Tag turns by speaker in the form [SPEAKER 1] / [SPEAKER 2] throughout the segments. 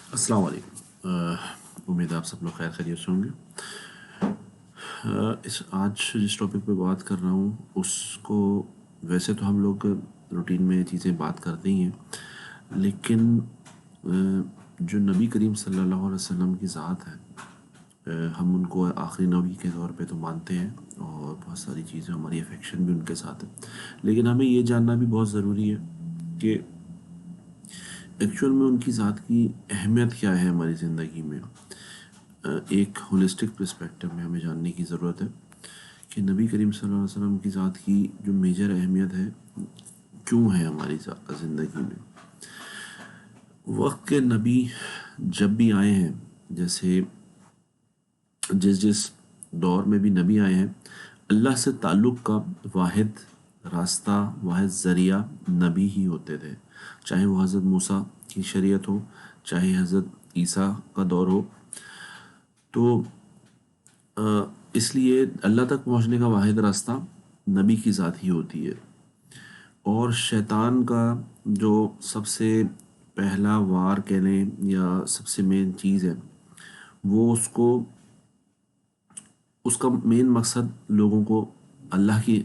[SPEAKER 1] السلام علیکم۔ امید ہے آپ سب لوگ خیر خیریت سے ہوں گے۔ آج جس ٹاپک پہ بات کر رہا ہوں اس کو ویسے تو ہم لوگ روٹین میں چیزیں بات کرتے ہی ہیں، لیکن جو نبی کریم صلی اللہ علیہ وسلم کی ذات ہے، ہم ان کو آخری نبی کے طور پہ تو مانتے ہیں اور بہت ساری چیزیں ہماری افیکشن بھی ان کے ساتھ ہے، لیکن ہمیں یہ جاننا بھی بہت ضروری ہے کہ ایکچوئل میں ان کی ذات کی اہمیت کیا ہے ہماری زندگی میں۔ ایک ہولسٹک پرسپیکٹو میں ہمیں جاننے کی ضرورت ہے کہ نبی کریم صلی اللہ علیہ وسلم کی ذات کی جو میجر اہمیت ہے کیوں ہے ہماری زندگی میں۔ وقت کے نبی جب بھی آئے ہیں، جیسے جس دور میں بھی نبی آئے ہیں، اللہ سے تعلق کا واحد راستہ، واحد ذریعہ نبی ہی ہوتے تھے، چاہے وہ حضرت موسیٰ کی شریعت ہو، چاہے حضرت عیسیٰ کا دور ہو۔ تو اس لیے اللہ تک پہنچنے کا واحد راستہ نبی کی ذات ہی ہوتی ہے، اور شیطان کا جو سب سے پہلا وار کہہ لیں یا سب سے مین چیز ہے، وہ اس کا مین مقصد لوگوں کو اللہ کی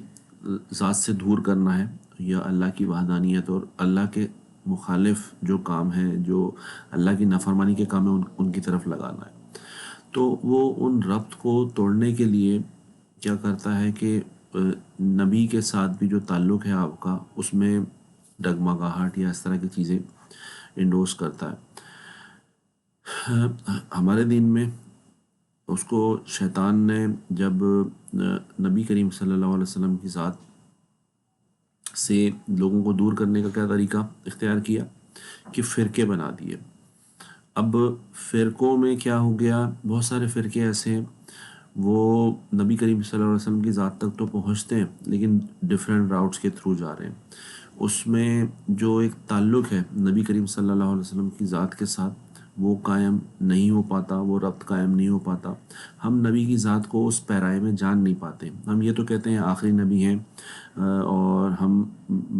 [SPEAKER 1] ذات سے دور کرنا ہے، یا اللہ کی وحدانیت اور اللہ کے مخالف جو کام ہے، جو اللہ کی نافرمانی کے کام ہیں، ان کی طرف لگانا ہے۔ تو وہ ان ربط کو توڑنے کے لیے کیا کرتا ہے کہ نبی کے ساتھ بھی جو تعلق ہے آپ کا، اس میں ڈگمگاہٹ یا اس طرح کی چیزیں انڈوس کرتا ہے۔ ہمارے دین میں اس کو شیطان نے جب نبی کریم صلی اللہ علیہ وسلم کی ذات سے لوگوں کو دور کرنے کا کیا طریقہ اختیار کیا کہ فرقے بنا دیے۔ اب فرقوں میں کیا ہو گیا، بہت سارے فرقے ایسے ہیں وہ نبی کریم صلی اللہ علیہ وسلم کی ذات تک تو پہنچتے ہیں، لیکن ڈیفرنٹ راؤٹس کے تھرو جا رہے ہیں۔ اس میں جو ایک تعلق ہے نبی کریم صلی اللہ علیہ وسلم کی ذات کے ساتھ، وہ قائم نہیں ہو پاتا، وہ ربط قائم نہیں ہو پاتا۔ ہم نبی کی ذات کو اس پیرائے میں جان نہیں پاتے۔ ہم یہ تو کہتے ہیں آخری نبی ہیں، اور ہم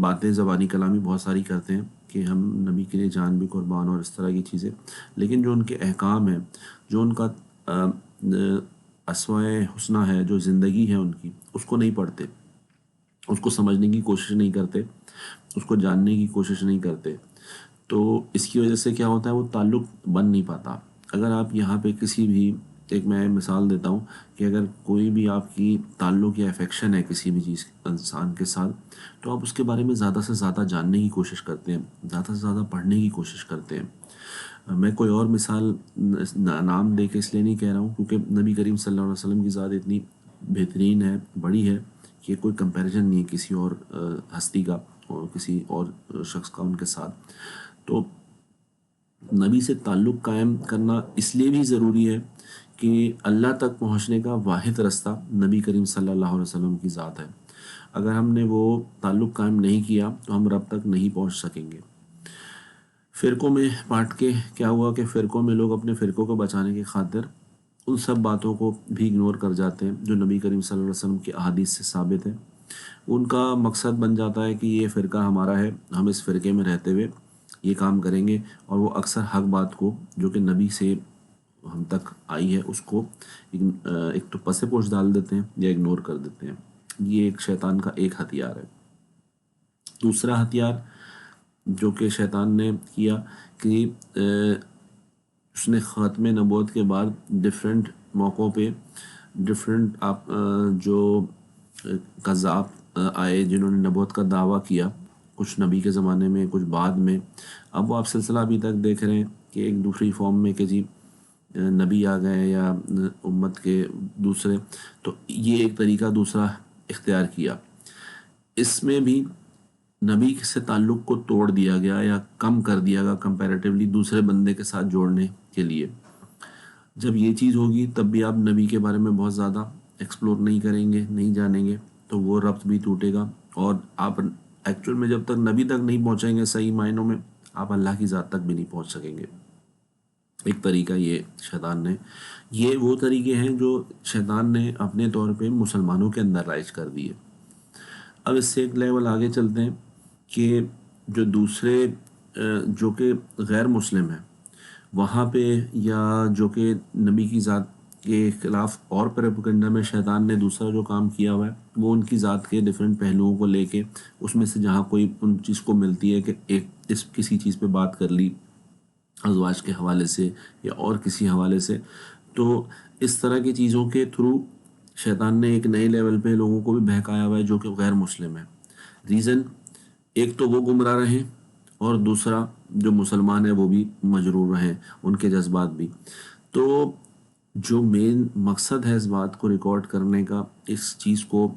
[SPEAKER 1] باتیں زبانی کلامی بہت ساری کرتے ہیں کہ ہم نبی کے لیے جان بھی قربان اور اس طرح کی چیزیں، لیکن جو ان کے احکام ہیں، جو ان کا اسوائے حسنہ ہے، جو زندگی ہے ان کی، اس کو نہیں پڑھتے، اس کو سمجھنے کی کوشش نہیں کرتے، اس کو جاننے کی کوشش نہیں کرتے۔ تو اس کی وجہ سے کیا ہوتا ہے، وہ تعلق بن نہیں پاتا۔ اگر آپ یہاں پہ کسی بھی ایک میں مثال دیتا ہوں کہ اگر کوئی بھی آپ کی تعلق یا افیکشن ہے کسی بھی چیز انسان کے ساتھ، تو آپ اس کے بارے میں زیادہ سے زیادہ جاننے کی کوشش کرتے ہیں، زیادہ سے زیادہ پڑھنے کی کوشش کرتے ہیں۔ میں کوئی اور مثال نام دے کے اس لیے نہیں کہہ رہا ہوں کیونکہ نبی کریم صلی اللہ علیہ وسلم کی ذات اتنی بہترین ہے، بڑی ہے، کہ کوئی کمپیریزن نہیں ہے کسی اور ہستی کا اور کسی اور شخص کا ان کے ساتھ۔ تو نبی سے تعلق قائم کرنا اس لیے بھی ضروری ہے کہ اللہ تک پہنچنے کا واحد راستہ نبی کریم صلی اللہ علیہ وسلم کی ذات ہے۔ اگر ہم نے وہ تعلق قائم نہیں کیا تو ہم رب تک نہیں پہنچ سکیں گے۔ فرقوں میں بانٹ کے کیا ہوا کہ فرقوں میں لوگ اپنے فرقوں کو بچانے کی خاطر ان سب باتوں کو بھی اگنور کر جاتے ہیں جو نبی کریم صلی اللہ علیہ وسلم کی احادیث سے ثابت ہے۔ ان کا مقصد بن جاتا ہے کہ یہ فرقہ ہمارا ہے، ہم اس فرقے میں رہتے ہوئے یہ کام کریں گے، اور وہ اکثر حق بات کو جو کہ نبی سے ہم تک آئی ہے اس کو ایک تو پس پوش ڈال دیتے ہیں یا اگنور کر دیتے ہیں۔ یہ ایک شیطان کا ایک ہتھیار ہے۔ دوسرا ہتھیار جو کہ شیطان نے کیا کہ اس نے ختم نبوت کے بعد ڈیفرنٹ موقعوں پہ ڈیفرنٹ جو کذاب آئے جنہوں نے نبوت کا دعویٰ کیا، کچھ نبی کے زمانے میں، کچھ بعد میں۔ اب وہ آپ سلسلہ ابھی تک دیکھ رہے ہیں کہ ایک دوسری فارم میں کہ جی نبی آ گئے یا امت کے دوسرے، تو یہ ایک طریقہ دوسرا اختیار کیا۔ اس میں بھی نبی سے تعلق کو توڑ دیا گیا یا کم کر دیا گیا کمپیریٹیولی دوسرے بندے کے ساتھ جوڑنے کے لیے۔ جب یہ چیز ہوگی تب بھی آپ نبی کے بارے میں بہت زیادہ ایکسپلور نہیں کریں گے، نہیں جانیں گے، تو وہ ربط بھی ٹوٹے گا، اور آپ ایکچوئل میں جب تک نبی تک نہیں پہنچیں گے صحیح معنوں میں، آپ اللہ کی ذات تک بھی نہیں پہنچ سکیں گے۔ ایک طریقہ یہ شیطان نے، یہ وہ طریقے ہیں جو شیطان نے اپنے طور پہ مسلمانوں کے اندر رائج کر دیے۔ اب اس سے ایک لیول آگے چلتے ہیں کہ جو دوسرے جو کہ غیر مسلم ہیں، وہاں پہ یا جو کہ نبی کی ذات کے خلاف اور پروپیگنڈا میں شیطان نے دوسرا جو کام کیا ہوا ہے وہ ان کی ذات کے ڈیفرنٹ پہلوؤں کو لے کے اس میں سے جہاں کوئی ان چیز کو ملتی ہے کہ ایک کسی چیز پہ بات کر لی ازواج کے حوالے سے یا اور کسی حوالے سے، تو اس طرح کی چیزوں کے تھرو شیطان نے ایک نئے لیول پہ لوگوں کو بھی بہکایا ہوا ہے جو کہ غیر مسلم ہے۔ ریزن ایک تو وہ گمراہ رہیں اور دوسرا جو مسلمان ہیں وہ بھی مجرور رہیں، ان کے جذبات بھی۔ تو جو مین مقصد ہے اس بات کو ریکارڈ کرنے کا، اس چیز کو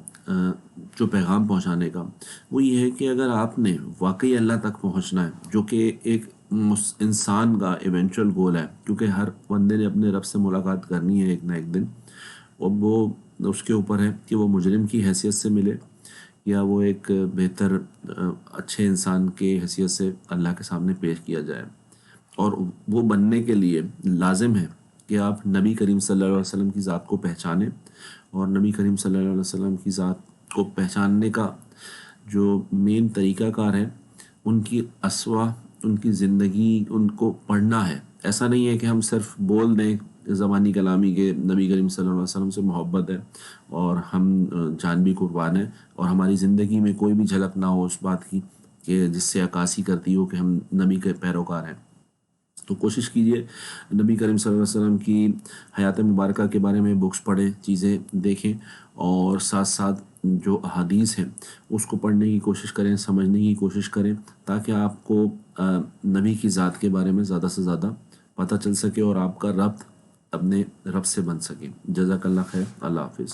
[SPEAKER 1] جو پیغام پہنچانے کا، وہ یہ ہے کہ اگر آپ نے واقعی اللہ تک پہنچنا ہے جو کہ ایک انسان کا ایونچول گول ہے، کیونکہ ہر بندے نے اپنے رب سے ملاقات کرنی ہے ایک نہ ایک دن، اور وہ اس کے اوپر ہے کہ وہ مجرم کی حیثیت سے ملے یا وہ ایک بہتر اچھے انسان کے حیثیت سے اللہ کے سامنے پیش کیا جائے۔ اور وہ بننے کے لیے لازم ہے کہ آپ نبی کریم صلی اللہ علیہ وسلم کی ذات کو پہچانیں، اور نبی کریم صلی اللہ علیہ وسلم کی ذات کو پہچاننے کا جو مین طریقہ کار ہے ان کی اسوا، ان کی زندگی، ان کو پڑھنا ہے۔ ایسا نہیں ہے کہ ہم صرف بول دیں زبانی کلامی کے نبی کریم صلی اللہ علیہ وسلم سے محبت ہے اور ہم جان بھی قربان ہیں، اور ہماری زندگی میں کوئی بھی جھلک نہ ہو اس بات کی کہ جس سے عکاسی کرتی ہو کہ ہم نبی کے پیروکار ہیں۔ تو کوشش کیجئے نبی کریم صلی اللہ علیہ وسلم کی حیات مبارکہ کے بارے میں بکس پڑھیں، چیزیں دیکھیں، اور ساتھ ساتھ جو احادیث ہیں اس کو پڑھنے کی کوشش کریں، سمجھنے کی کوشش کریں، تاکہ آپ کو نبی کی ذات کے بارے میں زیادہ سے زیادہ پتہ چل سکے اور آپ کا ربط اپنے رب سے بن سکے۔ جزاک اللہ خیر، اللہ حافظ۔